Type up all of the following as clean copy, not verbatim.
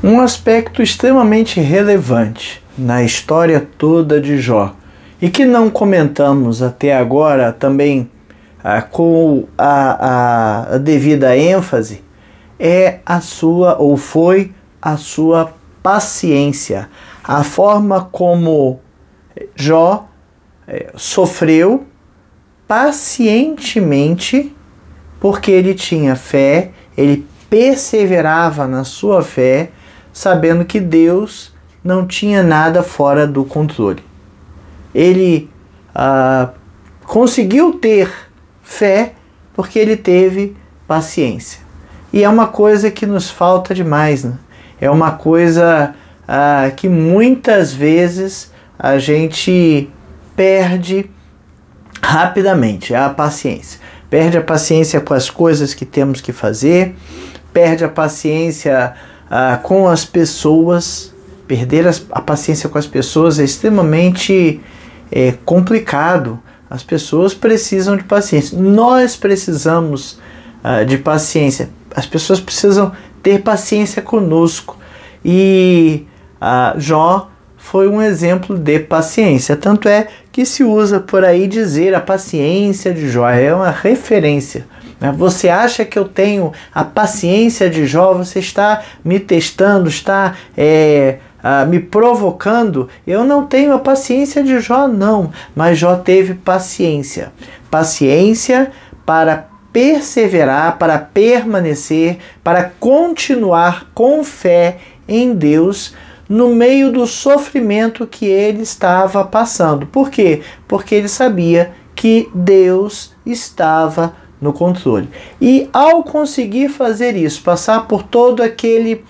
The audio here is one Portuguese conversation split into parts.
Um aspecto extremamente relevante na história toda de Jó e que não comentamos até agora também com a devida ênfase é a sua, ou foi a sua paciência, a forma como Jó sofreu pacientemente, porque ele tinha fé, ele perseverava na sua fé, sabendo que Deus não tinha nada fora do controle. Ele conseguiu ter fé porque ele teve paciência. E é uma coisa que nos falta demais, né? É uma coisa que muitas vezes a gente perde rapidamente, a paciência. Perde a paciência com as coisas que temos que fazer, perde a paciência com as pessoas. Perder a paciência com as pessoas é extremamente complicado. As pessoas precisam de paciência. Nós precisamos de paciência. As pessoas precisam ter paciência conosco. E Jó foi um exemplo de paciência. Tanto é que se usa por aí dizer a paciência de Jó. É uma referência. Você acha que eu tenho a paciência de Jó? Você está me testando, está me provocando? Eu não tenho a paciência de Jó, não. Mas Jó teve paciência. Paciência para perseverar, para permanecer, para continuar com fé em Deus no meio do sofrimento que ele estava passando. Por quê? Porque ele sabia que Deus estava no controle. E ao conseguir fazer isso, passar por todo aquele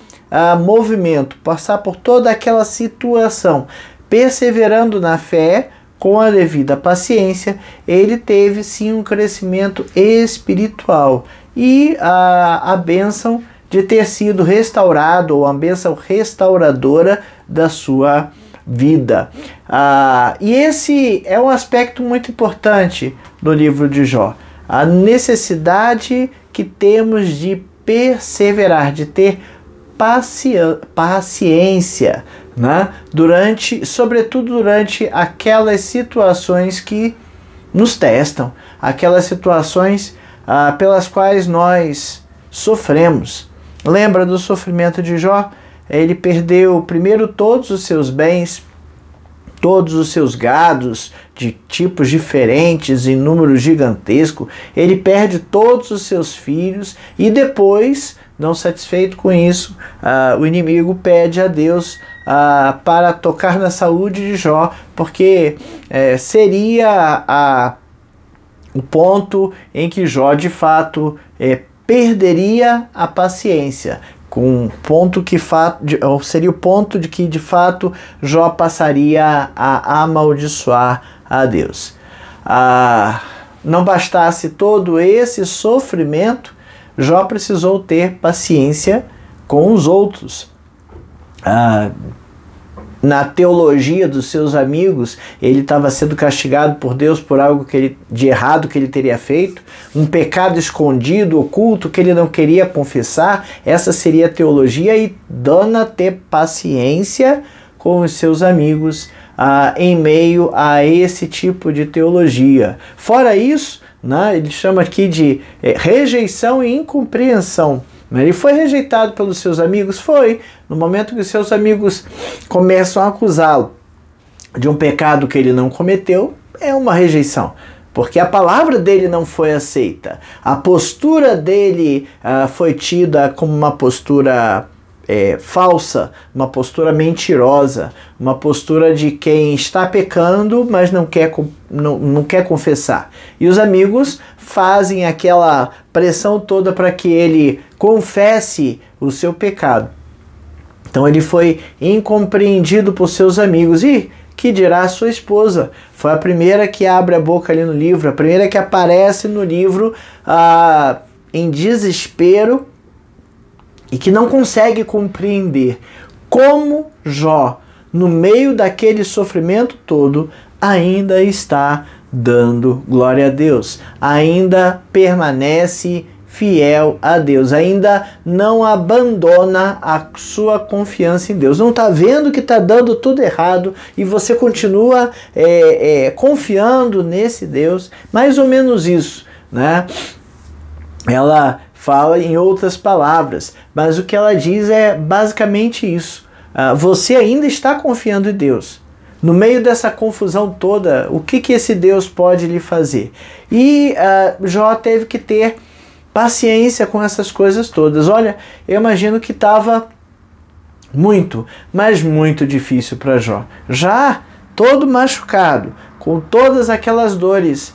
movimento, passar por toda aquela situação, perseverando na fé, com a devida paciência, ele teve sim um crescimento espiritual e a bênção de ter sido restaurado, ou a bênção restauradora da sua vida. E esse é um aspecto muito importante do livro de Jó. A necessidade que temos de perseverar, de ter paciência, né? Sobretudo durante aquelas situações que nos testam, aquelas situações pelas quais nós sofremos. Lembra do sofrimento de Jó? Ele perdeu primeiro todos os seus bens, todos os seus gados de tipos diferentes, em número gigantesco. Ele perde todos os seus filhos e depois, não satisfeito com isso, o inimigo pede a Deus para tocar na saúde de Jó, porque seria o ponto em que Jó de fato perderia a paciência, com ponto que seria o ponto de que de fato Jó passaria a amaldiçoar a Deus. Não bastasse todo esse sofrimento, Jó precisou ter paciência com os outros. Na teologia dos seus amigos, ele estava sendo castigado por Deus por algo de errado que ele teria feito, um pecado escondido, oculto, que ele não queria confessar. Essa seria a teologia, e dona ter paciência com os seus amigos em meio a esse tipo de teologia. Fora isso, né, ele chama aqui de rejeição e incompreensão. Ele foi rejeitado pelos seus amigos? Foi. No momento que os seus amigos começam a acusá-lo de um pecado que ele não cometeu, é uma rejeição. Porque a palavra dele não foi aceita. A postura dele foi tida como uma postura falsa, uma postura mentirosa, uma postura de quem está pecando, mas não quer confessar. E os amigos fazem aquela pressão toda para que ele confesse o seu pecado. Então ele foi incompreendido por seus amigos. E que dirá a sua esposa? Foi a primeira que abre a boca ali no livro, a primeira que aparece no livro em desespero, e que não consegue compreender como Jó, no meio daquele sofrimento todo, ainda está dando glória a Deus, ainda permanece fiel a Deus, ainda não abandona a sua confiança em Deus. Não está vendo que está dando tudo errado e você continua confiando nesse Deus, mais ou menos isso, né? Ela fala em outras palavras, mas o que ela diz é basicamente isso. Você ainda está confiando em Deus. No meio dessa confusão toda, o que esse Deus pode lhe fazer? E Jó teve que ter paciência com essas coisas todas. Olha, eu imagino que estava muito, mas muito difícil para Jó. Já todo machucado, com todas aquelas dores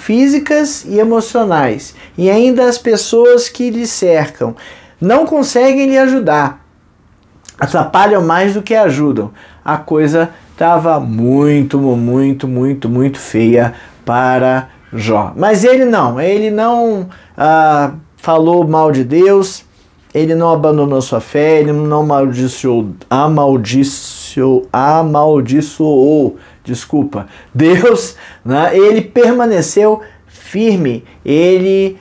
físicas e emocionais, e ainda as pessoas que lhe cercam não conseguem lhe ajudar, atrapalham mais do que ajudam. A coisa estava muito feia para Jó. Mas ele não falou mal de Deus, ele não abandonou sua fé, ele não amaldiçoou Deus, né? Ele permaneceu firme, ele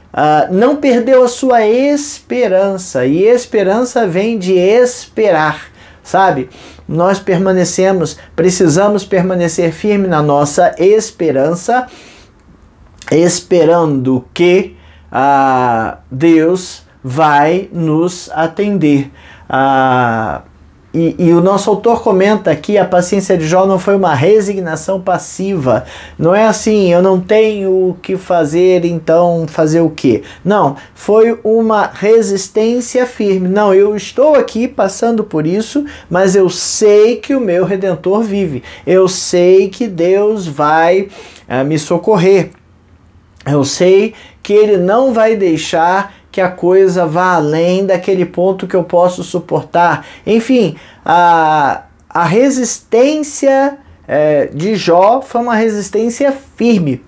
não perdeu a sua esperança, e esperança vem de esperar, sabe? Nós precisamos permanecer firme na nossa esperança, esperando que Deus vai nos atender. E o nosso autor comenta aqui, a paciência de Jó não foi uma resignação passiva. Não é assim, eu não tenho o que fazer, então fazer o quê? Não, foi uma resistência firme. Não, eu estou aqui passando por isso, mas eu sei que o meu Redentor vive. Eu sei que Deus vai me socorrer. Eu sei que Ele não vai deixar que a coisa vá além daquele ponto que eu posso suportar. Enfim, a resistência de Jó foi uma resistência firme.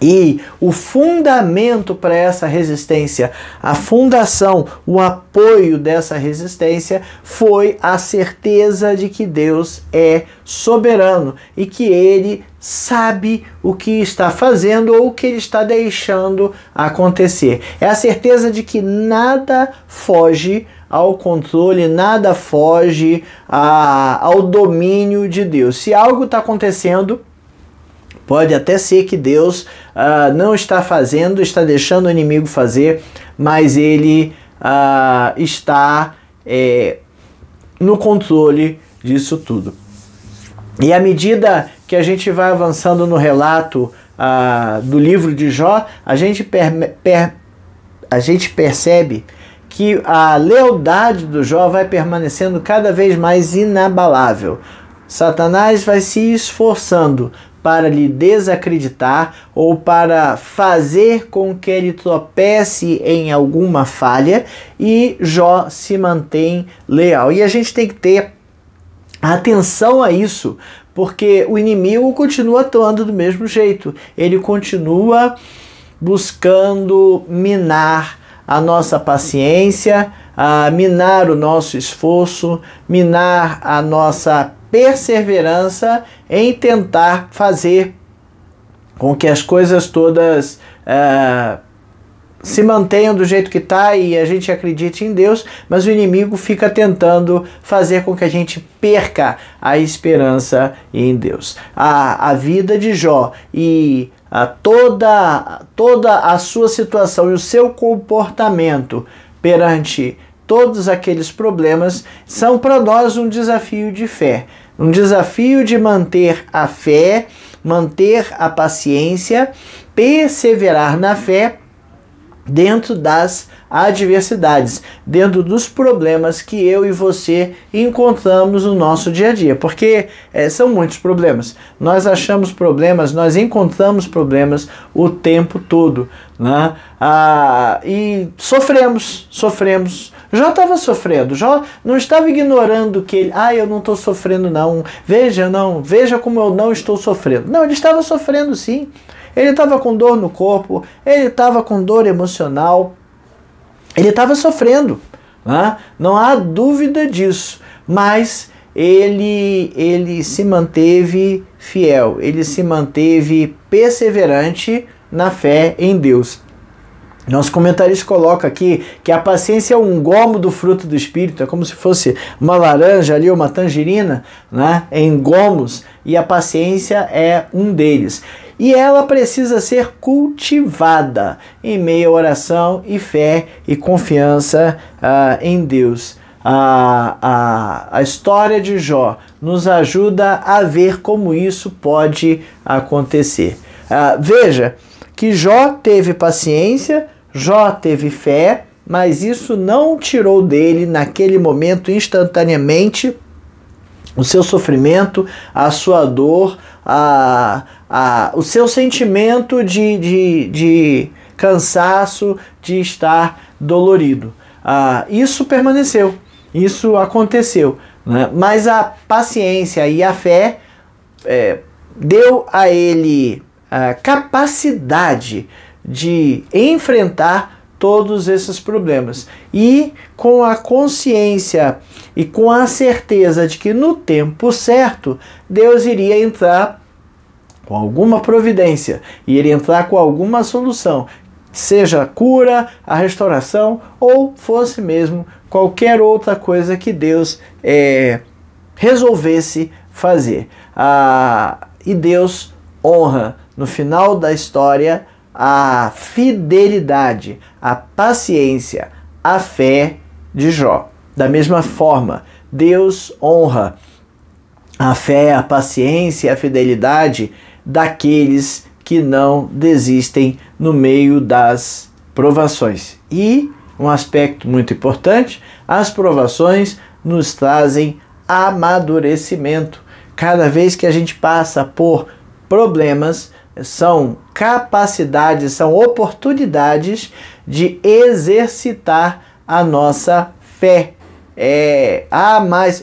E o fundamento para essa resistência, a fundação, o apoio dessa resistência foi a certeza de que Deus é soberano e que Ele sabe o que está fazendo ou o que Ele está deixando acontecer. É a certeza de que nada foge ao controle, nada foge ao domínio de Deus. Se algo está acontecendo, pode até ser que Deus não está fazendo, está deixando o inimigo fazer, mas Ele está no controle disso tudo. E à medida que a gente vai avançando no relato do livro de Jó, a gente percebe que a lealdade do Jó vai permanecendo cada vez mais inabalável. Satanás vai se esforçando para lhe desacreditar ou para fazer com que ele tropece em alguma falha, e Jó se mantém leal. E a gente tem que ter atenção a isso, porque o inimigo continua atuando do mesmo jeito. Ele continua buscando minar a nossa paciência, minar o nosso esforço, minar a nossa perseverança em tentar fazer com que as coisas todas se mantenham do jeito que está e a gente acredite em Deus, mas o inimigo fica tentando fazer com que a gente perca a esperança em Deus. A vida de Jó e toda a sua situação e o seu comportamento perante todos aqueles problemas são para nós um desafio de fé, um desafio de manter a fé, manter a paciência, perseverar na fé dentro das adversidades, dentro dos problemas que eu e você encontramos no nosso dia a dia, porque são muitos problemas. Nós achamos problemas, nós encontramos problemas o tempo todo, né? E sofremos. Jó estava sofrendo, Jó não estava ignorando que ele, eu não estou sofrendo não, veja como eu não estou sofrendo. Não, ele estava sofrendo sim. Ele estava com dor no corpo, ele estava com dor emocional, ele estava sofrendo, né? Não há dúvida disso, mas ele se manteve fiel, ele se manteve perseverante na fé em Deus. Nosso comentarista coloca aqui que a paciência é um gomo do fruto do Espírito, é como se fosse uma laranja ali, uma tangerina, né, em gomos, e a paciência é um deles. E ela precisa ser cultivada em meio à oração e fé e confiança em Deus. A história de Jó nos ajuda a ver como isso pode acontecer. Veja que Jó teve paciência, Jó teve fé, mas isso não tirou dele, naquele momento, instantaneamente, o seu sofrimento, a sua dor, o seu sentimento de cansaço, de estar dolorido. Isso permaneceu, isso aconteceu, né? Mas a paciência e a fé deu a ele a capacidade de enfrentar todos esses problemas. E com a consciência e com a certeza de que no tempo certo Deus iria entrar com alguma providência, iria entrar com alguma solução, seja a cura, a restauração ou fosse mesmo qualquer outra coisa que Deus resolvesse fazer. E Deus honra no final da história a fidelidade, a paciência, a fé de Jó. Da mesma forma, Deus honra a fé, a paciência e a fidelidade daqueles que não desistem no meio das provações. E um aspecto muito importante, as provações nos trazem amadurecimento. Cada vez que a gente passa por problemas, são capacidades, são oportunidades de exercitar a nossa fé. A mais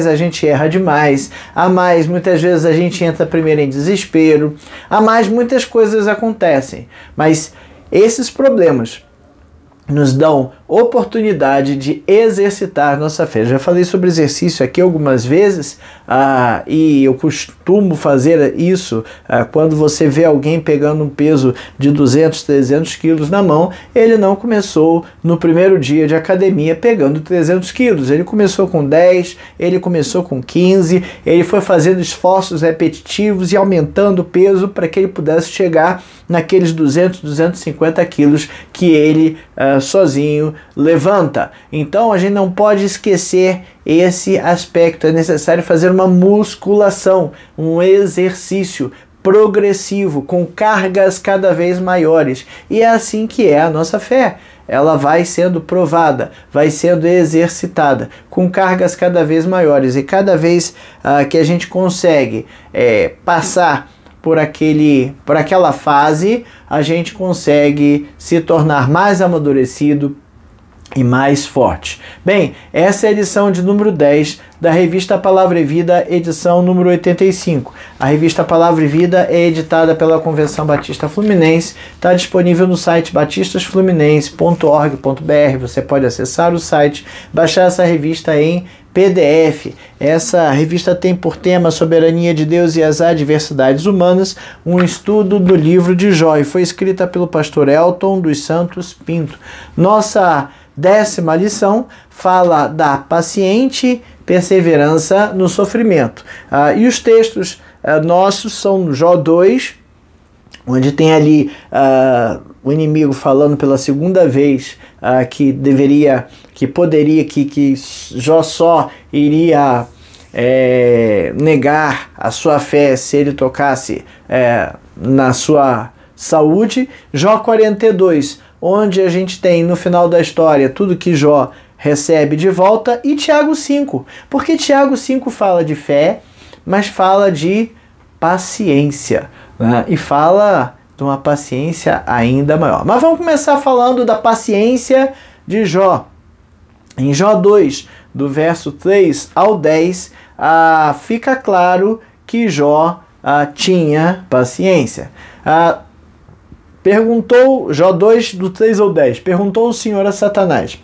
a gente erra demais, a mais muitas vezes a gente entra primeiro em desespero, a mais muitas coisas acontecem, mas esses problemas nos dão oportunidade de exercitar nossa fé. Já falei sobre exercício aqui algumas vezes, e eu costumo fazer isso quando você vê alguém pegando um peso de 200, 300 quilos na mão. Ele não começou no primeiro dia de academia pegando 300 quilos, ele começou com 10, ele começou com 15, ele foi fazendo esforços repetitivos e aumentando o peso para que ele pudesse chegar naqueles 200, 250 quilos que ele sozinho levanta. Então a gente não pode esquecer esse aspecto. É necessário fazer uma musculação, um exercício progressivo, com cargas cada vez maiores. E é assim que é a nossa fé. Ela vai sendo provada, vai sendo exercitada, com cargas cada vez maiores. E cada vez que a gente consegue passar por aquela fase, a gente consegue se tornar mais amadurecido e mais forte. Bem, essa é a edição de número 10 da revista Palavra e Vida, edição número 85. A revista Palavra e Vida é editada pela Convenção Batista Fluminense, está disponível no site batistasfluminense.org.br. Você pode acessar o site, baixar essa revista em PDF. Essa revista tem por tema Soberania de Deus e as Adversidades Humanas, um estudo do livro de Jó, e foi escrita pelo pastor Elton dos Santos Pinto. Nossa 10ª lição fala da paciente perseverança no sofrimento. E os textos nossos são Jó 2, onde tem ali o inimigo falando pela segunda vez que Jó só iria negar a sua fé se ele tocasse na sua saúde. Jó 42, onde a gente tem no final da história tudo que Jó recebe de volta, e Tiago 5, porque Tiago 5 fala de fé, mas fala de paciência, né? E fala de uma paciência ainda maior. Mas vamos começar falando da paciência de Jó. Em Jó 2, do verso 3 ao 10, fica claro que Jó tinha paciência. Perguntou, Jó 2, do 3 ao 10, perguntou o Senhor a Satanás: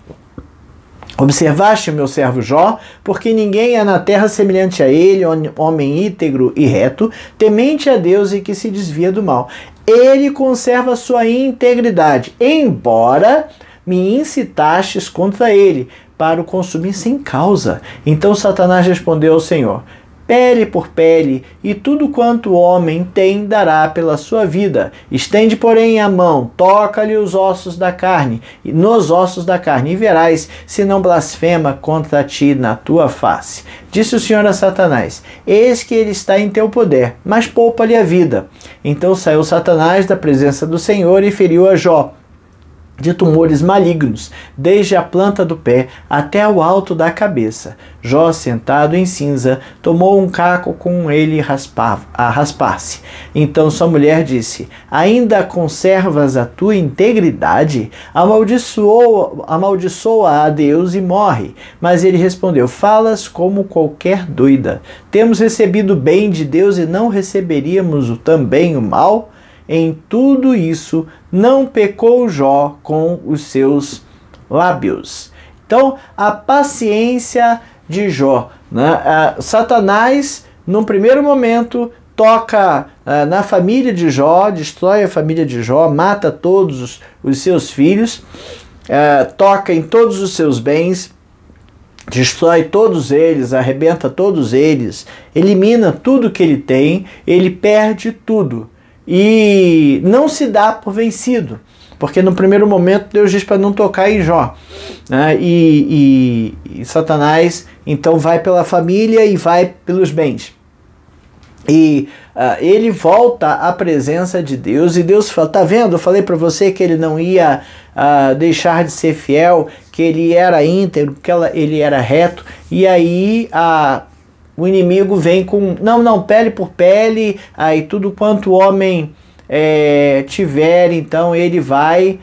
observaste o meu servo Jó, porque ninguém é na terra semelhante a ele, homem íntegro e reto, temente a Deus e que se desvia do mal. ele conserva sua integridade, embora me incitastes contra ele, para o consumir sem causa. Então Satanás respondeu ao Senhor: pele por pele, e tudo quanto o homem tem dará pela sua vida. Estende, porém, a mão, toca-lhe os ossos da carne, e nos ossos da carne, e verás se não blasfema contra ti na tua face. Disse o Senhor a Satanás: eis que ele está em teu poder, mas poupa-lhe a vida. Então saiu Satanás da presença do Senhor e feriu a Jó de tumores malignos, desde a planta do pé até o alto da cabeça. Jó, sentado em cinza, tomou um caco com ele a raspar-se. Então sua mulher disse: ainda conservas a tua integridade? Amaldiçoa a Deus e morre. Mas ele respondeu: falas como qualquer doida. Temos recebido o bem de Deus e não receberíamos também o mal? Em tudo isso, não pecou Jó com os seus lábios. Então, a paciência de Jó, né? Satanás, num primeiro momento, toca na família de Jó, destrói a família de Jó, mata todos os seus filhos, toca em todos os seus bens, destrói todos eles, arrebenta todos eles, elimina tudo que ele tem, ele perde tudo. E não se dá por vencido, porque no primeiro momento Deus diz para não tocar em Jó, né? E Satanás então vai pela família e vai pelos bens. E ele volta à presença de Deus, e Deus fala: tá vendo? Eu falei para você que ele não ia deixar de ser fiel, que ele era íntegro, que ele era reto. E aí o inimigo vem com, não, pele por pele, aí tudo quanto o homem tiver, então ele vai,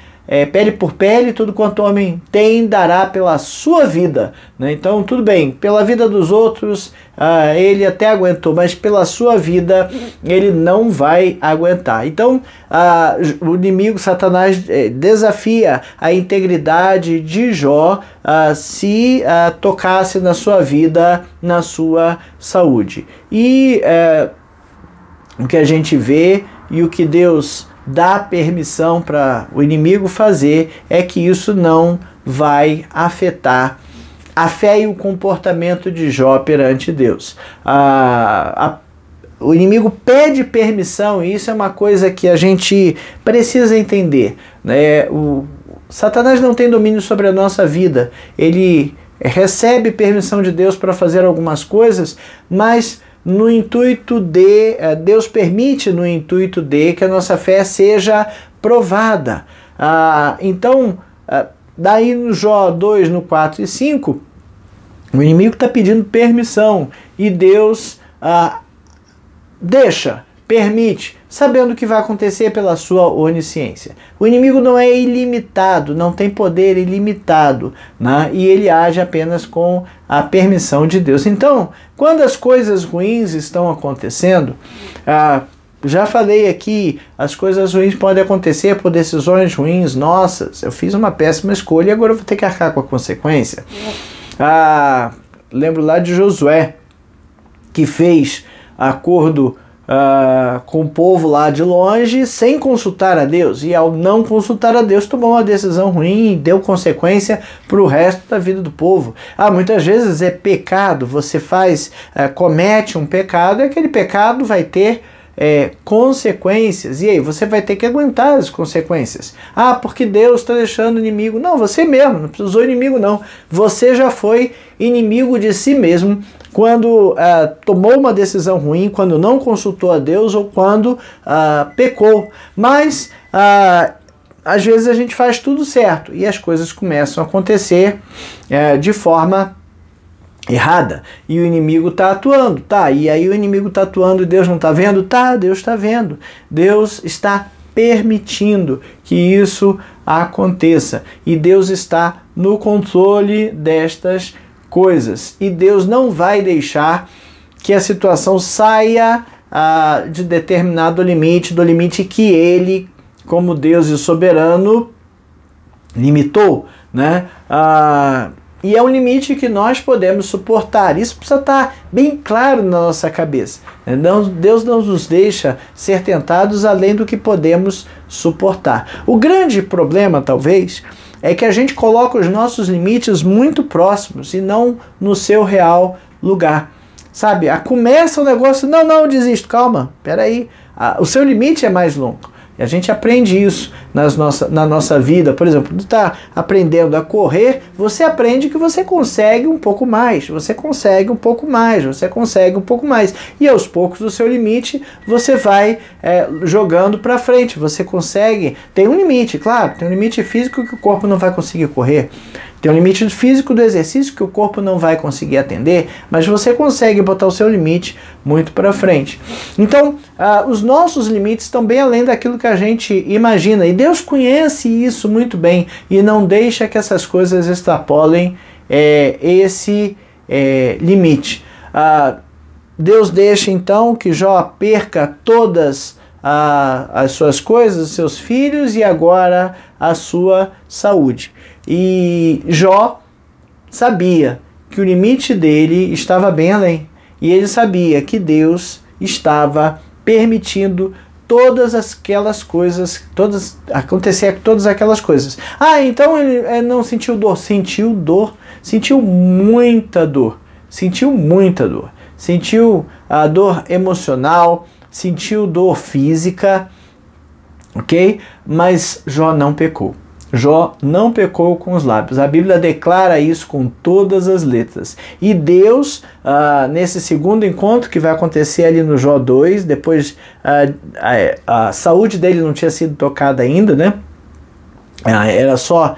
pele por pele, tudo quanto o homem tem, dará pela sua vida, né? Então tudo bem, pela vida dos outros ele até aguentou, mas pela sua vida ele não vai aguentar. Então o inimigo, Satanás, desafia a integridade de Jó se tocasse na sua vida, na sua saúde. E o que a gente vê e o que Deus dá permissão para o inimigo fazer é que isso não vai afetar a fé e o comportamento de Jó perante Deus. O inimigo pede permissão, e isso é uma coisa que a gente precisa entender, né? O Satanás não tem domínio sobre a nossa vida. Ele recebe permissão de Deus para fazer algumas coisas, mas no intuito de, Deus permite no intuito de que a nossa fé seja provada. Então, daí no Jó 2, no 4 e 5, o inimigo está pedindo permissão, e Deus permite, sabendo o que vai acontecer pela sua onisciência. O inimigo não é ilimitado, não tem poder ilimitado, né? E ele age apenas com a permissão de Deus. Então, quando as coisas ruins estão acontecendo, já falei aqui, as coisas ruins podem acontecer por decisões ruins nossas. Eu fiz uma péssima escolha e agora eu vou ter que arcar com a consequência. Lembro lá de Josué, que fez acordo com o povo lá de longe, sem consultar a Deus, e ao não consultar a Deus tomou uma decisão ruim e deu consequência para o resto da vida do povo. Muitas vezes é pecado, você comete um pecado, e aquele pecado vai ter consequências, e aí você vai ter que aguentar as consequências. Porque Deus está deixando o inimigo. Não, você mesmo, não precisou inimigo não, você já foi inimigo de si mesmo quando tomou uma decisão ruim, quando não consultou a Deus, ou quando pecou. Mas às vezes a gente faz tudo certo e as coisas começam a acontecer de forma errada, e o inimigo está atuando, e aí o inimigo está atuando e Deus não está vendo? Deus está vendo. Deus está permitindo que isso aconteça, e Deus está no controle destas coisas, e Deus não vai deixar que a situação saia de determinado limite, do limite que ele, como Deus e soberano, limitou, né? E é um limite que nós podemos suportar. Isso precisa estar bem claro na nossa cabeça. Deus não nos deixa ser tentados além do que podemos suportar. O grande problema, talvez, é que a gente coloca os nossos limites muito próximos e não no seu real lugar. Sabe, começa o negócio, não, desisto, calma, peraí. O seu limite é mais longo. E a gente aprende isso na nossa vida. Por exemplo, quando está aprendendo a correr, você aprende que você consegue um pouco mais, você consegue um pouco mais, você consegue um pouco mais. E aos poucos o seu limite você vai jogando para frente. Você consegue, tem um limite, claro, tem um limite físico que o corpo não vai conseguir correr. Tem um limite físico do exercício que o corpo não vai conseguir atender, mas você consegue botar o seu limite muito para frente. Então, os nossos limites estão bem além daquilo que a gente imagina. E Deus conhece isso muito bem e não deixa que essas coisas extrapolem esse limite. Deus deixa então que Jó perca todas as suas coisas, os seus filhos e agora a sua saúde. E Jó sabia que o limite dele estava bem além. E ele sabia que Deus estava permitindo todas aquelas coisas, acontecer todas aquelas coisas. Então ele não sentiu dor. Sentiu muita dor. Sentiu a dor emocional, sentiu dor física, ok? Mas Jó não pecou. Jó não pecou com os lábios. A Bíblia declara isso com todas as letras. E Deus, nesse segundo encontro que vai acontecer ali no Jó 2, depois a saúde dele não tinha sido tocada ainda, né? Era só.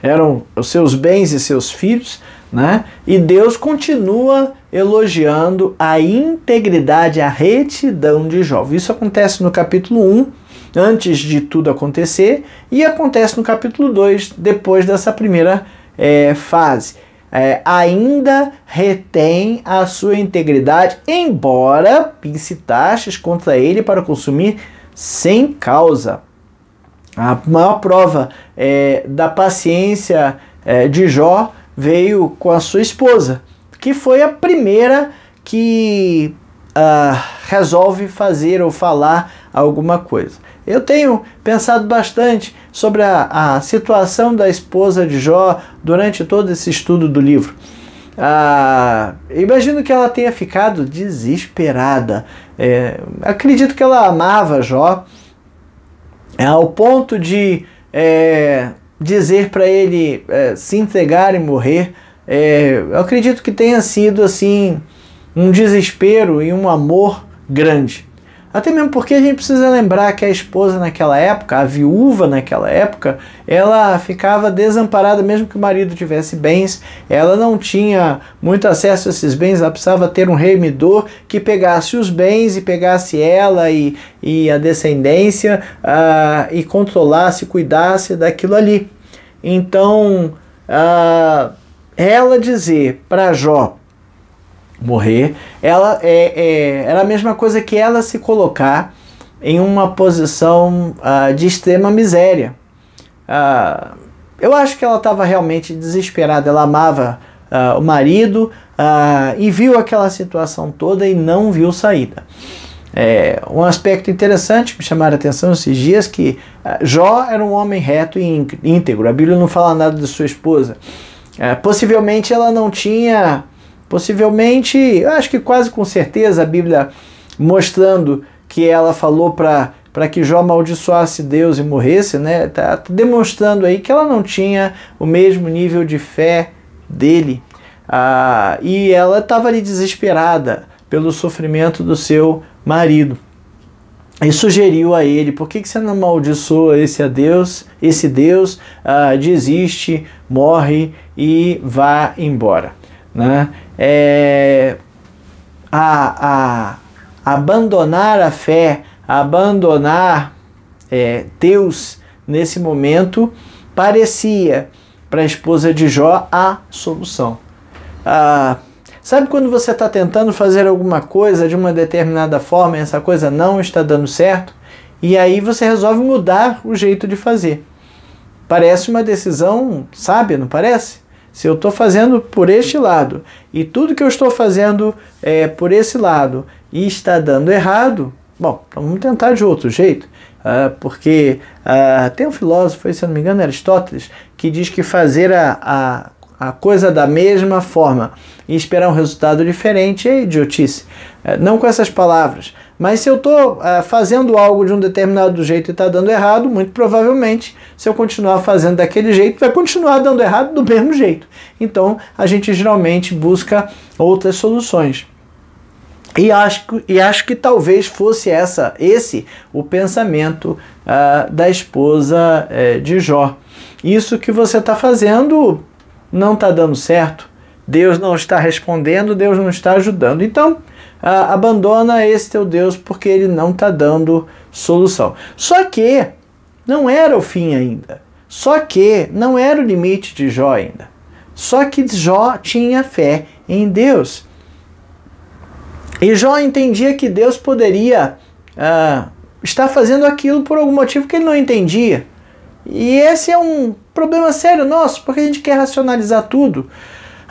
Eram os seus bens e seus filhos, né? E Deus continua elogiando a integridade, a retidão de Jó. Isso acontece no capítulo 1, antes de tudo acontecer, e acontece no capítulo 2, depois dessa primeira fase. Ainda retém a sua integridade, embora incitastes contra ele para consumir sem causa. A maior prova da paciência de Jó veio com a sua esposa, que foi a primeira que resolve fazer ou falar alguma coisa. Eu tenho pensado bastante sobre a situação da esposa de Jó durante todo esse estudo do livro. Imagino que ela tenha ficado desesperada. Acredito que ela amava Jó ao ponto de dizer para ele se entregar e morrer. Eu acredito que tenha sido assim um desespero e um amor grande. Até mesmo porque a gente precisa lembrar que a esposa naquela época, a viúva naquela época, ela ficava desamparada mesmo que o marido tivesse bens. Ela não tinha muito acesso a esses bens, ela precisava ter um remidor que pegasse os bens e pegasse ela e a descendência e controlasse, cuidasse daquilo ali. Então, ela dizer para Jó morrer, era a mesma coisa que ela se colocar em uma posição de extrema miséria. Eu acho que ela estava realmente desesperada. Ela amava o marido e viu aquela situação toda e não viu saída. Um aspecto interessante que me chamaram a atenção esses dias que Jó era um homem reto e íntegro. A Bíblia não fala nada de sua esposa. Possivelmente ela não tinha... Possivelmente, eu acho que quase com certeza a Bíblia mostrando que ela falou para que Jó amaldiçoasse Deus e morresse, né? Tá demonstrando aí que ela não tinha o mesmo nível de fé dele. E ela estava ali desesperada pelo sofrimento do seu marido. E sugeriu a ele: por que você não amaldiçoa esse Deus? Desiste, morre e vá embora. Né? Abandonar a fé, abandonar Deus nesse momento parecia para a esposa de Jó a solução. Sabe quando você está tentando fazer alguma coisa de uma determinada forma e essa coisa não está dando certo? E aí você resolve mudar o jeito de fazer. Parece uma decisão sábia, não parece? Se eu estou fazendo por este lado e tudo que eu estou fazendo é por esse lado e está dando errado, bom, então vamos tentar de outro jeito. Porque tem um filósofo, se eu não me engano, Aristóteles, que diz que fazer a coisa da mesma forma e esperar um resultado diferente é idiotice. Não com essas palavras, mas se eu estou fazendo algo de um determinado jeito e está dando errado, muito provavelmente, se eu continuar fazendo daquele jeito, vai continuar dando errado do mesmo jeito. Então, a gente geralmente busca outras soluções. E acho que talvez fosse esse o pensamento da esposa de Jó. Isso que você está fazendo não está dando certo. Deus não está respondendo, Deus não está ajudando. Então, abandona esse teu Deus porque ele não está dando solução. Só que não era o fim ainda. Só que não era o limite de Jó ainda. Só que Jó tinha fé em Deus. E Jó entendia que Deus poderia estar fazendo aquilo por algum motivo que ele não entendia. E esse é um problema sério nosso, porque a gente quer racionalizar tudo.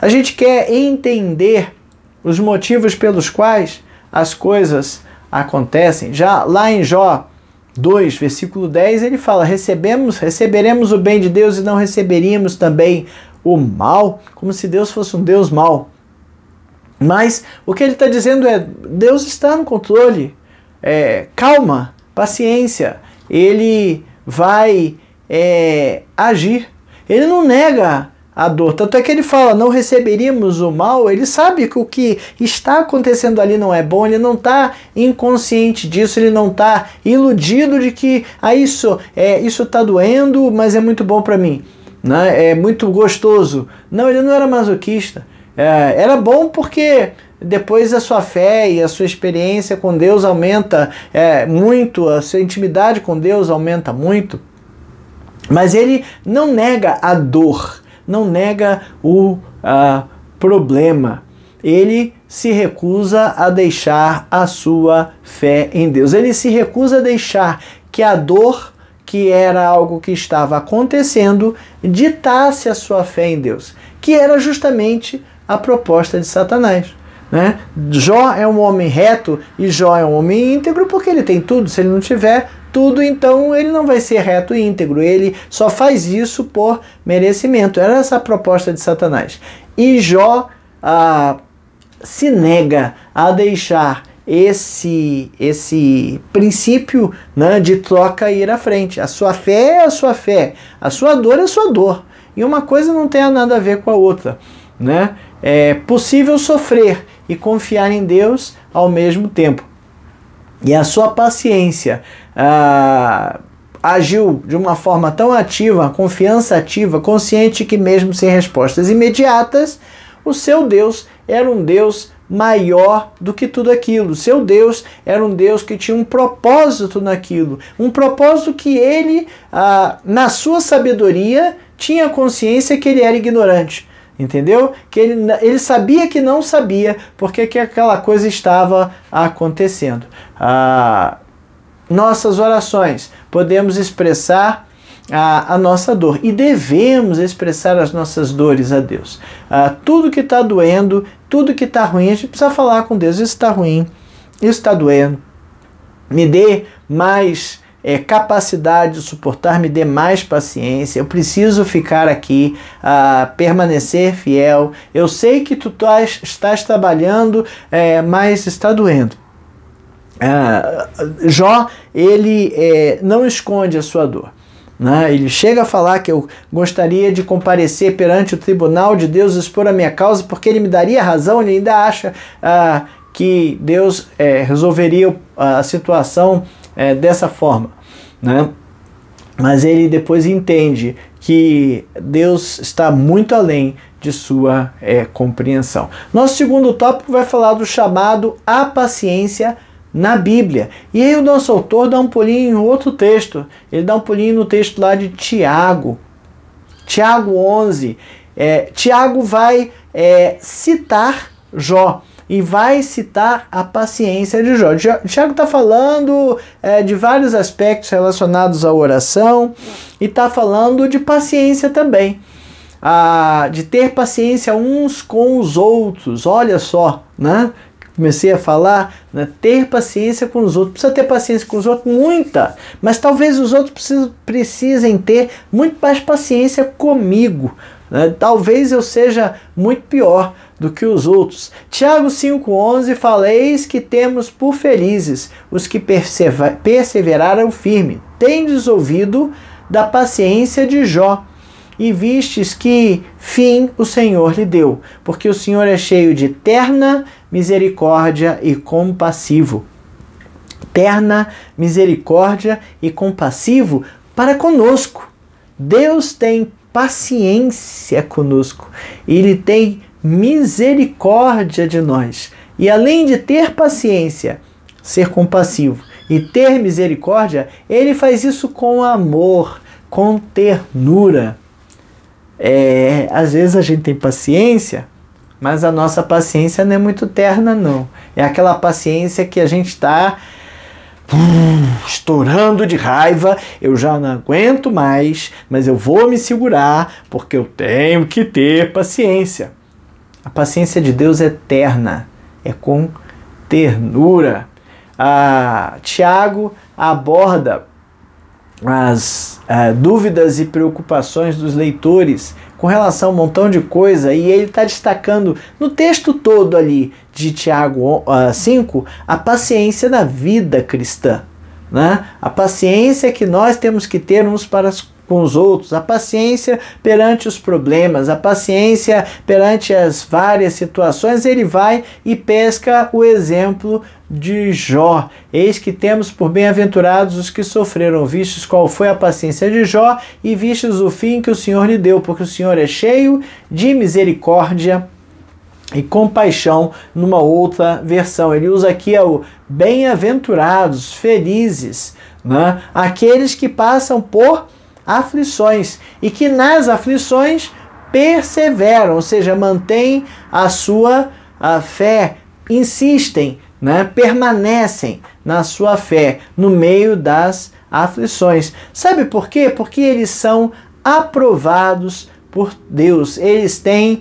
A gente quer entender os motivos pelos quais as coisas acontecem. Já lá em Jó 2, versículo 10, ele fala: receberemos o bem de Deus e não receberíamos também o mal, como se Deus fosse um Deus mau. Mas o que ele está dizendo é: Deus está no controle, calma, paciência, ele vai agir. Ele não nega a dor, tanto é que ele fala: não receberíamos o mal. Ele sabe que o que está acontecendo ali não é bom, ele não está inconsciente disso, ele não está iludido de que isso está doendo, mas é muito bom para mim, né? É muito gostoso. Não, ele não era masoquista. Era bom porque depois a sua fé e a sua experiência com Deus aumenta muito, a sua intimidade com Deus aumenta muito. Mas ele não nega a dor, não nega o problema. Ele se recusa a deixar a sua fé em Deus. Ele se recusa a deixar que a dor, que era algo que estava acontecendo, ditasse a sua fé em Deus, que era justamente a proposta de Satanás, né? Jó é um homem reto e Jó é um homem íntegro porque ele tem tudo. Se ele não tiver tudo, então ele não vai ser reto e íntegro. Ele só faz isso por merecimento. Era essa a proposta de Satanás. E Jó se nega a deixar esse princípio, né, de troca ir à frente. A sua fé é a sua fé, a sua dor é a sua dor. E uma coisa não tem nada a ver com a outra, né? É possível sofrer e confiar em Deus ao mesmo tempo. E a sua paciência agiu de uma forma tão ativa, confiança ativa, consciente que mesmo sem respostas imediatas, o seu Deus era um Deus maior do que tudo aquilo. O seu Deus era um Deus que tinha um propósito naquilo, um propósito que ele, na sua sabedoria, tinha consciência que ele era ignorante. Entendeu? Que ele sabia que não sabia porque que aquela coisa estava acontecendo. Nossas orações podemos expressar a nossa dor e devemos expressar as nossas dores a Deus. Tudo que está doendo, tudo que está ruim, a gente precisa falar com Deus: isso está ruim, isso está doendo, me dê mais capacidade de suportar, me dê mais paciência, eu preciso ficar aqui, permanecer fiel. Eu sei que tu estás trabalhando, mas está doendo. Jó, ele não esconde a sua dor, né? Ele chega a falar que eu gostaria de comparecer perante o tribunal de Deus, expor a minha causa, porque ele me daria razão. Ele ainda acha que Deus resolveria a situação dessa forma, né? Mas ele depois entende que Deus está muito além de sua compreensão. Nosso segundo tópico vai falar do chamado à paciência na Bíblia. E aí o nosso autor dá um pulinho em outro texto. Ele dá um pulinho no texto lá de Tiago. Tiago 11. Tiago vai citar Jó. e vai citar a paciência de Jó. Tiago está falando de vários aspectos relacionados à oração e está falando de paciência também. De ter paciência uns com os outros. Olha só, né? Comecei a falar, né? Ter paciência com os outros. Precisa ter paciência com os outros, muita. Mas talvez os outros precisem ter muito mais paciência comigo. Né? Talvez eu seja muito pior do que os outros. Tiago 5,11 fala: eis que temos por felizes os que perseveraram firme. Tendes ouvido da paciência de Jó, e vistes que fim o Senhor lhe deu, porque o Senhor é cheio de terna misericórdia e compassivo. Terna misericórdia e compassivo para conosco. Deus tem paciência conosco. Ele tem misericórdia de nós. E além de ter paciência, ser compassivo e ter misericórdia, ele faz isso com amor, com ternura. Às vezes a gente tem paciência, mas a nossa paciência não é muito terna, não. É aquela paciência que a gente está estourando de raiva, eu já não aguento mais, mas eu vou me segurar porque eu tenho que ter paciência. A paciência de Deus é terna, é com ternura. Tiago aborda as dúvidas e preocupações dos leitores com relação a um montão de coisa, e ele está destacando no texto todo ali de Tiago 5 a paciência da vida cristã, né? A paciência que nós temos que ter uns para com os outros, a paciência perante os problemas, a paciência perante as várias situações. Ele vai e pesca o exemplo de Jó. Eis que temos por bem-aventurados os que sofreram, vistes qual foi a paciência de Jó, e vistes o fim que o Senhor lhe deu, porque o Senhor é cheio de misericórdia e compaixão. Numa outra versão, ele usa aqui o bem-aventurados, felizes, né? Aqueles que passam por aflições e que nas aflições perseveram, ou seja, mantêm a sua fé, insistem, né? Permanecem na sua fé no meio das aflições. Sabe por quê? Porque eles são aprovados por Deus. Eles têm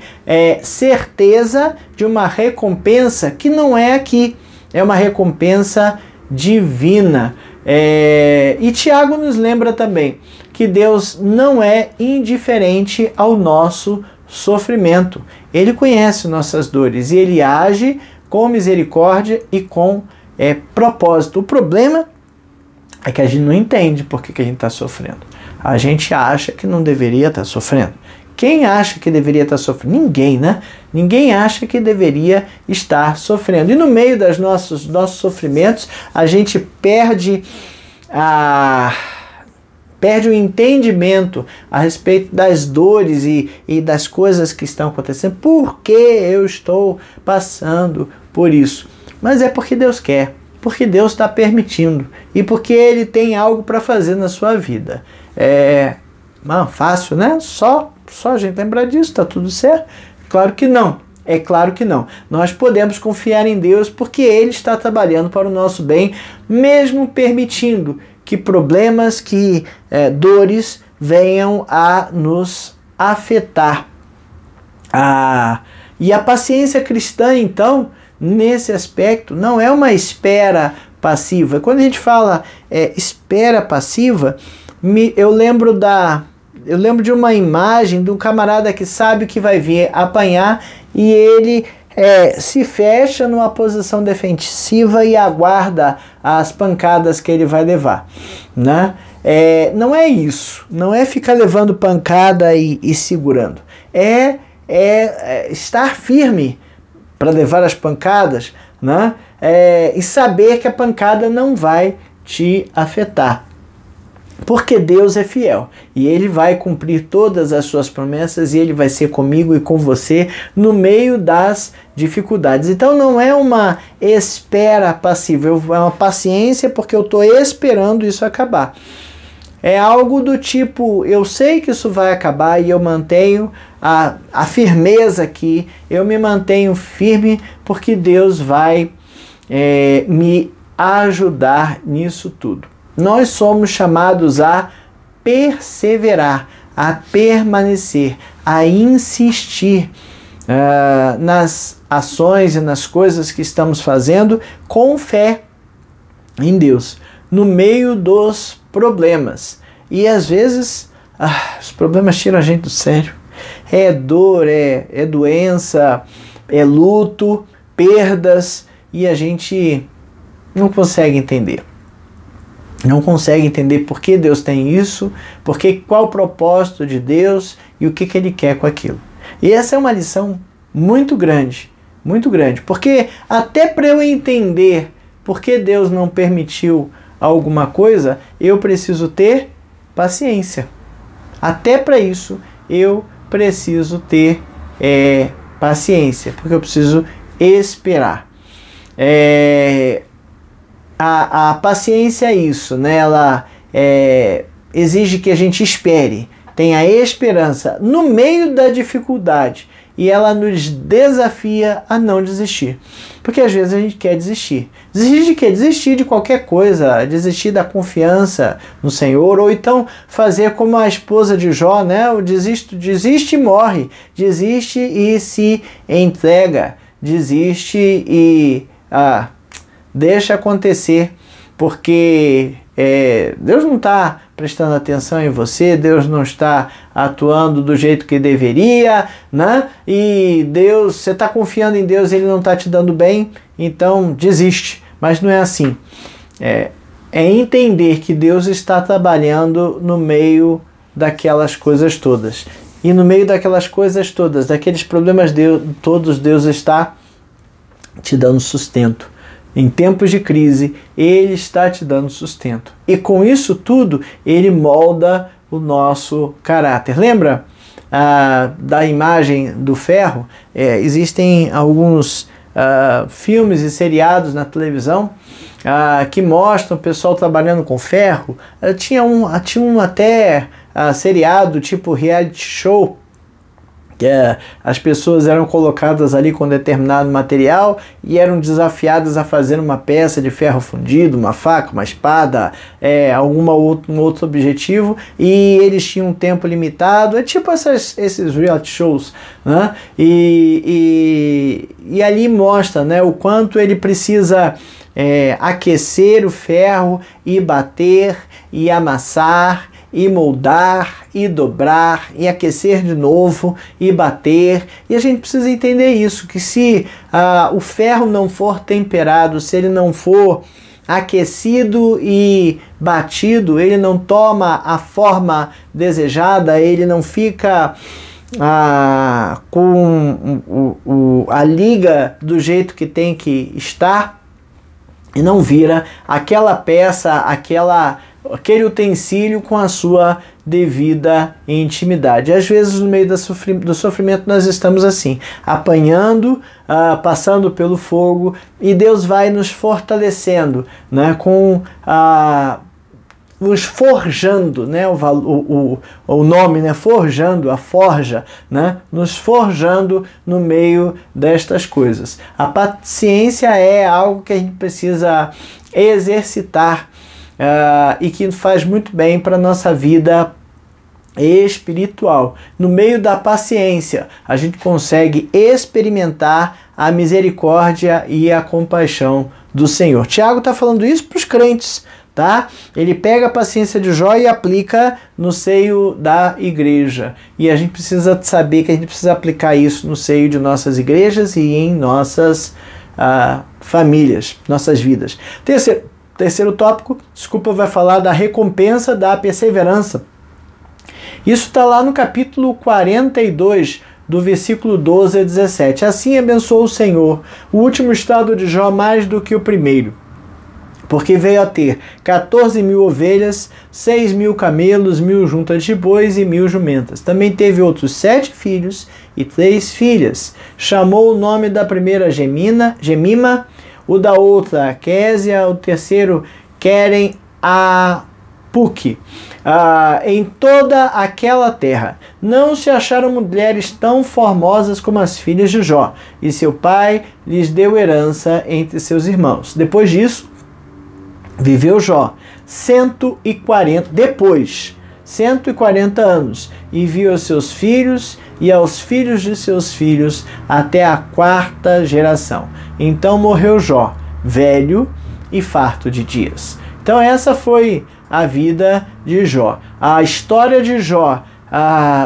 certeza de uma recompensa que não é aqui, é uma recompensa divina. E Tiago nos lembra também que Deus não é indiferente ao nosso sofrimento. Ele conhece nossas dores e ele age com misericórdia e com propósito. O problema é que a gente não entende por que a gente está sofrendo. A gente acha que não deveria estar sofrendo. Quem acha que deveria estar sofrendo? Ninguém, né? Ninguém acha que deveria estar sofrendo. E no meio dos nossos sofrimentos, a gente perde o entendimento a respeito das dores e das coisas que estão acontecendo. Por que eu estou passando por isso? Mas é porque Deus quer, porque Deus está permitindo e porque Ele tem algo para fazer na sua vida. Fácil, né? Só a gente lembrar disso, está tudo certo? Claro que não. É claro que não. Nós podemos confiar em Deus porque Ele está trabalhando para o nosso bem, mesmo permitindo que problemas, que dores venham a nos afetar. E a paciência cristã, então, nesse aspecto, não é uma espera passiva. Quando a gente fala espera passiva, eu lembro de uma imagem de um camarada que sabe que vai vir apanhar e ele se fecha numa posição defensiva e aguarda as pancadas que ele vai levar, né? Não é isso, não é ficar levando pancada e segurando, estar firme para levar as pancadas, né? E saber que a pancada não vai te afetar. Porque Deus é fiel e Ele vai cumprir todas as suas promessas e Ele vai ser comigo e com você no meio das dificuldades. Então não é uma espera passiva, é uma paciência porque eu estou esperando isso acabar. É algo do tipo, eu sei que isso vai acabar e eu mantenho a firmeza aqui, eu me mantenho firme, porque Deus vai me ajudar nisso tudo. Nós somos chamados a perseverar, a permanecer, a insistir nas ações e nas coisas que estamos fazendo com fé em Deus, no meio dos problemas. E às vezes os problemas tiram a gente do sério. É dor, é doença, é luto, perdas, e a gente não consegue entender. Não consegue entender por que Deus tem isso, qual o propósito de Deus e o que Ele quer com aquilo. E essa é uma lição muito grande, porque até para eu entender por que Deus não permitiu alguma coisa, eu preciso ter paciência. Até para isso eu preciso ter paciência, porque eu preciso esperar. A paciência é isso, né? Ela exige que a gente espere, tenha esperança no meio da dificuldade, e ela nos desafia a não desistir. Porque às vezes a gente quer desistir. Desistir de quê? Desistir de qualquer coisa, desistir da confiança no Senhor, ou então fazer como a esposa de Jó, né? O desiste e morre, desiste e se entrega, desiste e deixa acontecer, porque Deus não está prestando atenção em você, Deus não está atuando do jeito que deveria, né? E Deus, você está confiando em Deus, Ele não está te dando bem, então desiste. Mas não é assim. É entender que Deus está trabalhando no meio daquelas coisas todas. E no meio daquelas coisas todas, daqueles problemas todos, Deus está te dando sustento. Em tempos de crise, Ele está te dando sustento. E com isso tudo, Ele molda o nosso caráter. Lembra da imagem do ferro? Existem alguns filmes e seriados na televisão que mostram o pessoal trabalhando com ferro. Tinha um até seriado tipo reality show, que as pessoas eram colocadas ali com determinado material e eram desafiadas a fazer uma peça de ferro fundido, uma faca, uma espada, um outro objetivo, e eles tinham um tempo limitado. É tipo esses reality shows, né? E ali mostra, né, o quanto ele precisa aquecer o ferro e bater e amassar e moldar, e dobrar, e aquecer de novo, e bater. E a gente precisa entender isso, que se o ferro não for temperado, se ele não for aquecido e batido, ele não toma a forma desejada, ele não fica com a liga do jeito que tem que estar, e não vira aquela peça, aquele utensílio com a sua devida intimidade. Às vezes, no meio do sofrimento, nós estamos assim, apanhando, passando pelo fogo, e Deus vai nos fortalecendo, né, nos forjando, né, o nome, né, forjando, a forja, né, nos forjando no meio destas coisas. A paciência é algo que a gente precisa exercitar, e que faz muito bem para a nossa vida espiritual. No meio da paciência, a gente consegue experimentar a misericórdia e a compaixão do Senhor. Tiago está falando isso para os crentes, tá? Ele pega a paciência de Jó e aplica no seio da igreja. E a gente precisa saber que a gente precisa aplicar isso no seio de nossas igrejas e em nossas famílias, nossas vidas. Terceiro tópico, vai falar da recompensa da perseverança. Isso está lá no capítulo 42, do versículo 12 a 17. Assim abençoou o Senhor o último estado de Jó mais do que o primeiro, porque veio a ter 14.000 ovelhas, 6.000 camelos, 1.000 juntas de bois e 1.000 jumentas. Também teve outros 7 filhos e 3 filhas. Chamou o nome da primeira Gemima, o da outra Késia, o terceiro Querem-Aput, PUC. Em toda aquela terra não se acharam mulheres tão formosas como as filhas de Jó, e seu pai lhes deu herança entre seus irmãos. Depois disso, viveu Jó 140 anos, e viu aos seus filhos e aos filhos de seus filhos até a 4ª geração. Então morreu Jó, velho e farto de dias. Então essa foi a vida de Jó. A história de Jó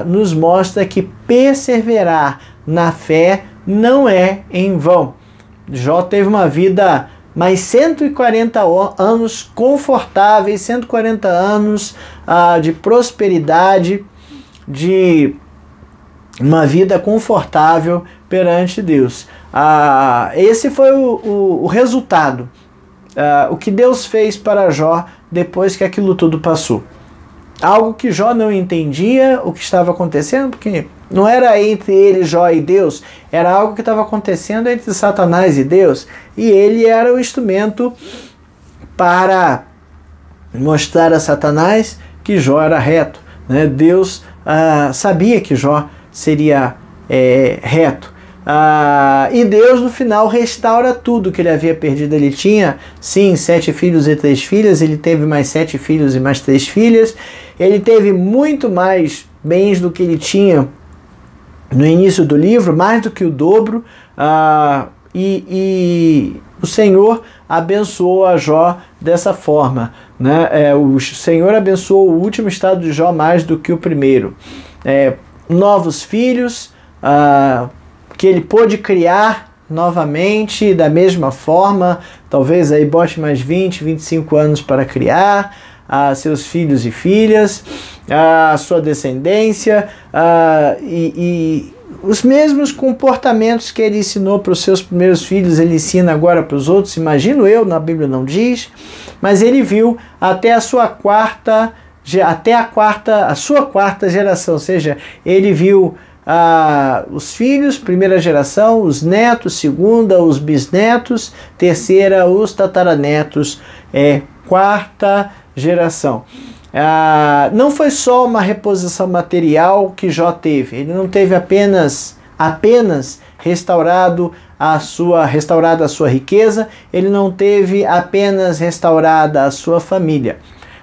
nos mostra que perseverar na fé não é em vão. Jó teve uma vida mais 140 anos confortáveis, 140 anos de prosperidade, de uma vida confortável perante Deus. Esse foi o resultado, o que Deus fez para Jó depois que aquilo tudo passou. Algo que Jó não entendia o que estava acontecendo, porque não era entre ele, Jó e Deus, era algo que estava acontecendo entre Satanás e Deus, e ele era o instrumento para mostrar a Satanás que Jó era reto, né? Deus sabia que Jó seria reto. E Deus no final restaura tudo que ele havia perdido. Ele tinha, sim, 7 filhos e 3 filhas, ele teve mais 7 filhos e mais 3 filhas, ele teve muito mais bens do que ele tinha no início do livro, mais do que o dobro, e o Senhor abençoou a Jó dessa forma, né? O Senhor abençoou o último estado de Jó mais do que o primeiro. Novos filhos, que ele pôde criar novamente da mesma forma, talvez aí bote mais 20, 25 anos para criar seus filhos e filhas, a sua descendência, e os mesmos comportamentos que ele ensinou para os seus primeiros filhos, ele ensina agora para os outros, imagino eu, na Bíblia não diz, mas ele viu até a sua quarta geração, ou seja, ele viu os filhos, primeira geração, os netos, segunda, os bisnetos, terceira, os tataranetos, 4ª geração. Não foi só uma reposição material que Jó teve, ele não teve apenas restaurada a sua riqueza, ele não teve apenas restaurada a sua família,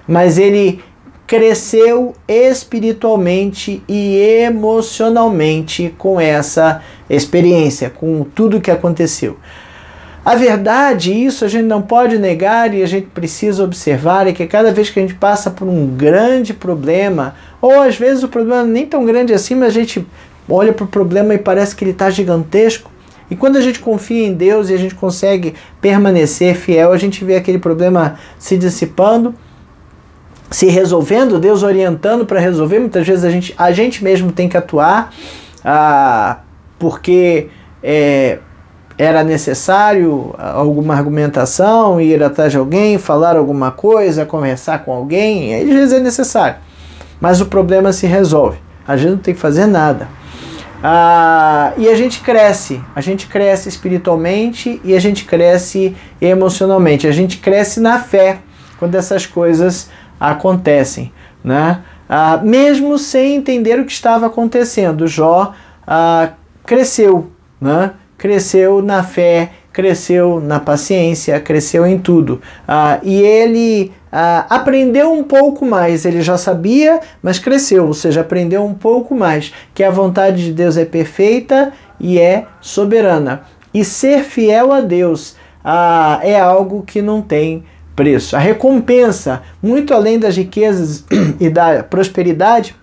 mas ele cresceu espiritualmente e emocionalmente com essa experiência, com tudo que aconteceu. A verdade, isso a gente não pode negar e a gente precisa observar, é que cada vez que a gente passa por um grande problema, ou às vezes o problema nem tão grande assim, mas a gente olha para o problema e parece que ele está gigantesco, e quando a gente confia em Deus e a gente consegue permanecer fiel, a gente vê aquele problema se dissipando, se resolvendo, Deus orientando para resolver. Muitas vezes a gente mesmo tem que atuar, porque era necessário alguma argumentação, ir atrás de alguém, falar alguma coisa, conversar com alguém, às vezes é necessário, mas o problema se resolve, a gente não tem que fazer nada. E a gente cresce espiritualmente e a gente cresce emocionalmente, a gente cresce na fé quando essas coisas acontecem, né? Mesmo sem entender o que estava acontecendo, Jó cresceu, né? Cresceu na fé, cresceu na paciência, cresceu em tudo. E ele aprendeu um pouco mais, ele já sabia, mas cresceu, ou seja, aprendeu um pouco mais, que a vontade de Deus é perfeita e é soberana. E ser fiel a Deus é algo que não tem preço. A recompensa, muito além das riquezas e da prosperidade,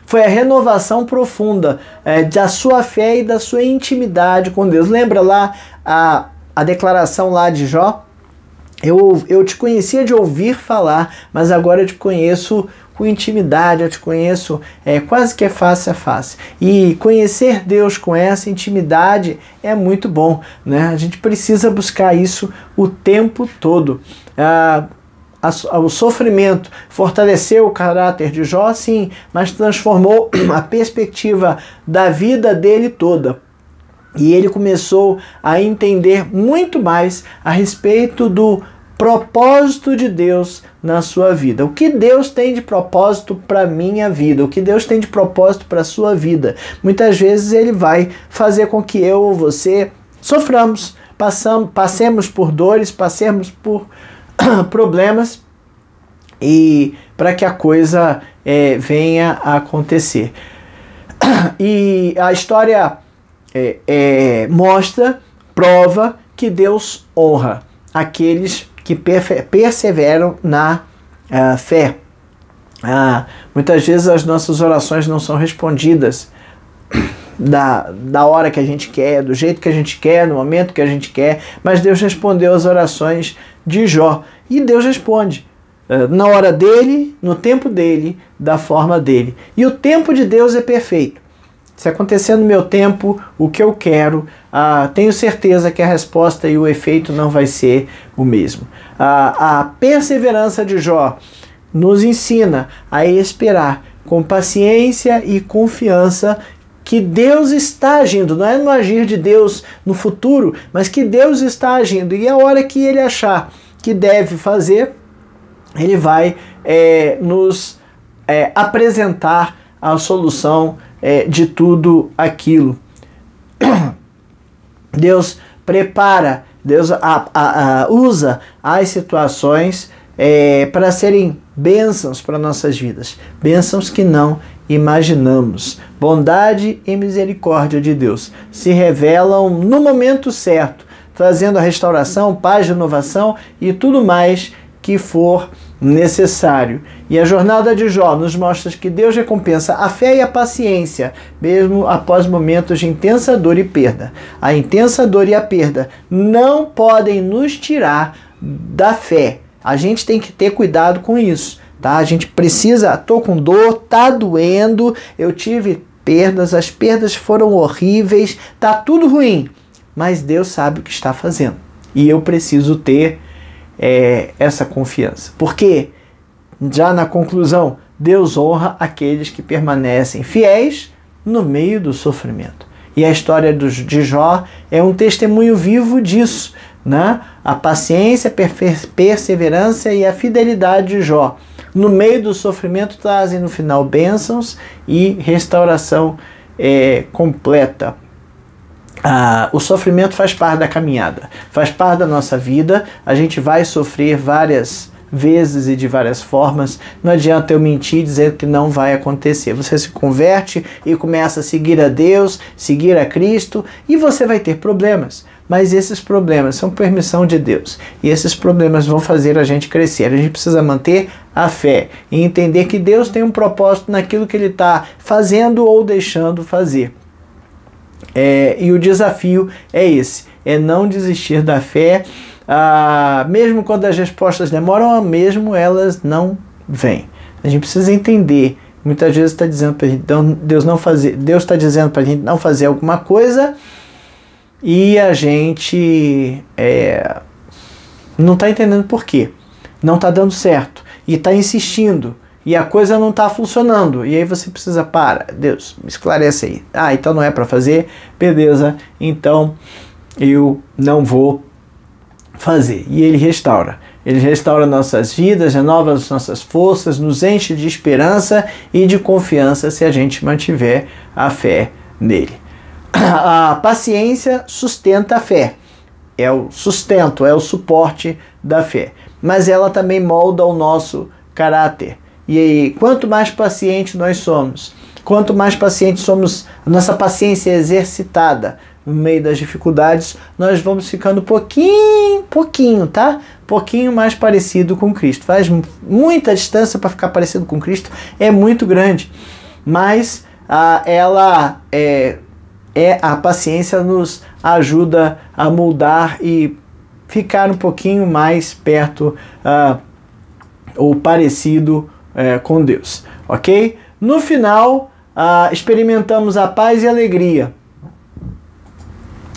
foi a renovação profunda da sua fé e da sua intimidade com Deus. Lembra lá a declaração lá de Jó? Eu te conhecia de ouvir falar, mas agora eu te conheço com intimidade, eu te conheço quase que face a face. E conhecer Deus com essa intimidade é muito bom, né? A gente precisa buscar isso o tempo todo. O sofrimento fortaleceu o caráter de Jó, sim, mas transformou a perspectiva da vida dele toda. E ele começou a entender muito mais a respeito do propósito de Deus na sua vida. O que Deus tem de propósito para a minha vida? O que Deus tem de propósito para a sua vida? Muitas vezes Ele vai fazer com que eu ou você soframos, passemos por dores, passemos por problemas, e para que a coisa venha a acontecer. E a história mostra, prova que Deus honra aqueles que perseveram na fé. Muitas vezes as nossas orações não são respondidas da hora que a gente quer, do jeito que a gente quer, no momento que a gente quer, mas Deus respondeu as orações de Jó. E Deus responde na hora dele, no tempo dele, da forma dele. E o tempo de Deus é perfeito. Se acontecer no meu tempo o que eu quero, tenho certeza que a resposta e o efeito não vai ser o mesmo. A perseverança de Jó nos ensina a esperar com paciência e confiança que Deus está agindo. Não é no agir de Deus no futuro, mas que Deus está agindo. E a hora que Ele achar que deve fazer, Ele vai nos apresentar a solução de tudo aquilo. Deus prepara, Deus usa as situações para serem bênçãos para nossas vidas, bênçãos que não imaginamos. Bondade e misericórdia de Deus se revelam no momento certo, trazendo a restauração, paz, renovação e tudo mais que for necessário. E a jornada de Jó nos mostra que Deus recompensa a fé e a paciência, mesmo após momentos de intensa dor e perda. A intensa dor e a perda não podem nos tirar da fé. A gente tem que ter cuidado com isso, tá? A gente precisa, tô com dor, tá doendo, eu tive perdas, as perdas foram horríveis, tá tudo ruim, mas Deus sabe o que está fazendo. E eu preciso ter essa confiança. Porque, já na conclusão, Deus honra aqueles que permanecem fiéis no meio do sofrimento. E a história de Jó é um testemunho vivo disso, né? A paciência, a perseverança e a fidelidade de Jó, no meio do sofrimento, trazem no final bênçãos e restauração completa. O sofrimento faz parte da caminhada, faz parte da nossa vida. A gente vai sofrer várias vezes e de várias formas. Não adianta eu mentir e dizer que não vai acontecer. Você se converte e começa a seguir a Deus, seguir a Cristo, e você vai ter problemas. Mas esses problemas são permissão de Deus. E esses problemas vão fazer a gente crescer. A gente precisa manter a fé e entender que Deus tem um propósito naquilo que Ele está fazendo ou deixando fazer. E o desafio é esse, é não desistir da fé, mesmo quando as respostas demoram, mesmo elas não vêm. A gente precisa entender, muitas vezes está dizendo para a gente, Deus está dizendo para a gente não fazer alguma coisa e a gente não está entendendo por quê, não está dando certo e está insistindo. E a coisa não está funcionando. E aí você precisa, Deus, me esclarece aí. Então não é para fazer? Beleza, então eu não vou fazer. E Ele restaura. Ele restaura nossas vidas, renova as nossas forças, nos enche de esperança e de confiança se a gente mantiver a fé nele. A paciência sustenta a fé. É o sustento, é o suporte da fé. Mas ela também molda o nosso caráter. E aí, quanto mais paciente nós somos, quanto mais paciente somos, a nossa paciência é exercitada no meio das dificuldades, nós vamos ficando pouquinho mais parecido com Cristo. Faz muita distância para ficar parecido com Cristo, é muito grande, mas a paciência nos ajuda a moldar e ficar um pouquinho mais perto ou parecido com Deus, ok? No final, experimentamos a paz e alegria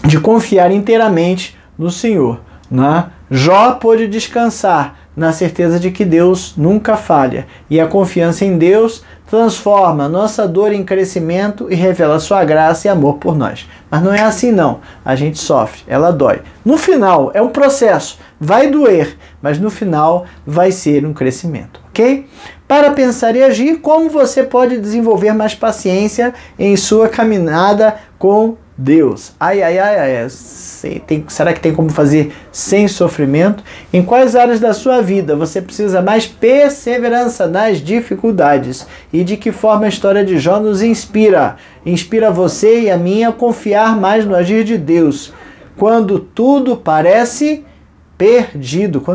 de confiar inteiramente no Senhor, né? Jó pôde descansar na certeza de que Deus nunca falha, e a confiança em Deus transforma nossa dor em crescimento e revela sua graça e amor por nós. Mas não é assim não, a gente sofre, ela dói. No final, é um processo, vai doer, mas no final vai ser um crescimento, ok? Para pensar e agir, como você pode desenvolver mais paciência em sua caminhada com Deus? Será que tem como fazer sem sofrimento? Em quais áreas da sua vida você precisa mais perseverança nas dificuldades? E de que forma a história de Jó nos inspira? Inspira você e a mim a confiar mais no agir de Deus. Quando tudo parece perdido,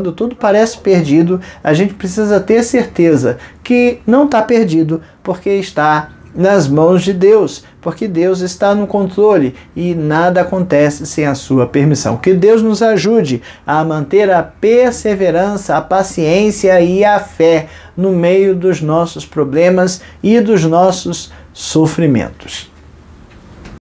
a gente precisa ter certeza que não está perdido, porque está nas mãos de Deus, porque Deus está no controle e nada acontece sem a sua permissão. Que Deus nos ajude a manter a perseverança, a paciência e a fé no meio dos nossos problemas e dos nossos sofrimentos.